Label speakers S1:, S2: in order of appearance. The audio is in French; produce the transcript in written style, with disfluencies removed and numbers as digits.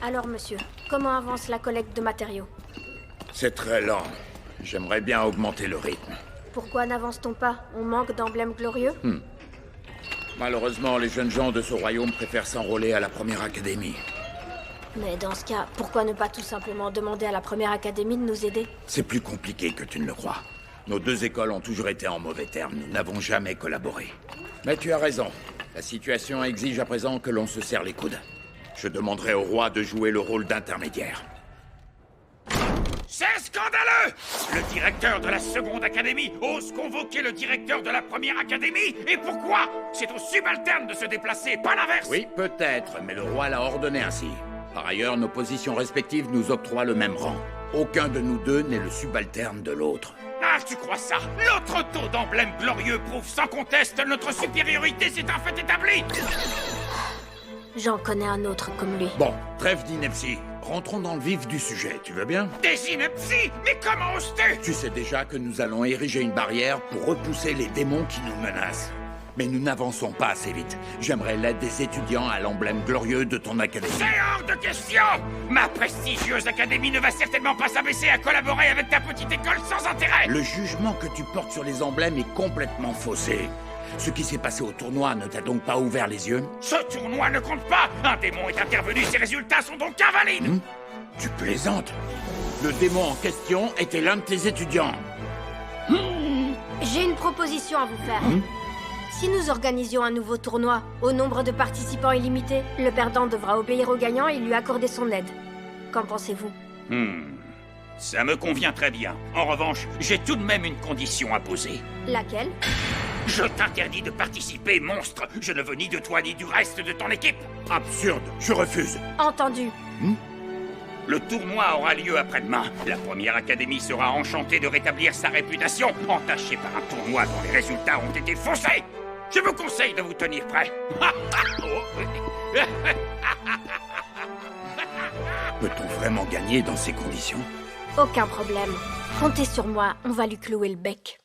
S1: Alors, monsieur, comment avance la collecte de matériaux?
S2: C'est très lent. J'aimerais bien augmenter le rythme.
S1: Pourquoi n'avance-t-on pas? On manque d'emblèmes glorieux?
S2: Malheureusement, les jeunes gens de ce royaume préfèrent s'enrôler à la première académie.
S1: Mais dans ce cas, pourquoi ne pas tout simplement demander à la première académie de nous aider?
S2: C'est plus compliqué que tu ne le crois. Nos deux écoles ont toujours été en mauvais termes. Nous n'avons jamais collaboré. Mais tu as raison. La situation exige à présent que l'on se serre les coudes. Je demanderai au roi de jouer le rôle d'intermédiaire.
S3: C'est scandaleux! Le directeur de la seconde académie ose convoquer le directeur de la première académie. Et pourquoi? C'est aux subalternes de se déplacer, pas l'inverse.
S2: Oui, peut-être, mais le roi l'a ordonné ainsi. Par ailleurs, nos positions respectives nous octroient le même rang. Aucun de nous deux n'est le subalterne de l'autre.
S3: Ah, tu crois ça? Notre taux d'emblème glorieux prouve sans conteste notre supériorité, c'est un fait établi.
S1: J'en connais un autre comme lui.
S2: Bon, trêve d'ineptie. Rentrons dans le vif du sujet, tu veux bien?
S3: Des inepties? Mais comment oses-tu?
S2: Tu sais déjà que nous allons ériger une barrière pour repousser les démons qui nous menacent. Mais nous n'avançons pas assez vite. J'aimerais l'aide des étudiants à l'emblème glorieux de ton académie.
S3: C'est hors de question! Ma prestigieuse académie ne va certainement pas s'abaisser à collaborer avec ta petite école sans intérêt!
S2: Le jugement que tu portes sur les emblèmes est complètement faussé. Ce qui s'est passé au tournoi ne t'a donc pas ouvert les yeux?
S3: Ce tournoi ne compte pas! Un démon est intervenu, ses résultats sont donc invalides!
S2: Tu plaisantes? Le démon en question était l'un de tes étudiants.
S1: J'ai une proposition à vous faire. Si nous organisions un nouveau tournoi, au nombre de participants illimité, le perdant devra obéir au gagnant et lui accorder son aide. Qu'en pensez-vous?
S3: Ça me convient très bien. En revanche, j'ai tout de même une condition à poser.
S1: Laquelle?
S3: Je t'interdis de participer, monstre! Je ne veux ni de toi ni du reste de ton équipe!
S2: Absurde, je refuse.
S1: Entendu.
S3: Le tournoi aura lieu après-demain. La première académie sera enchantée de rétablir sa réputation, entachée par un tournoi dont les résultats ont été faussés! Je vous conseille de vous tenir prêt.
S2: Peut-on vraiment gagner dans ces conditions?
S1: Aucun problème. Comptez sur moi, on va lui clouer le bec.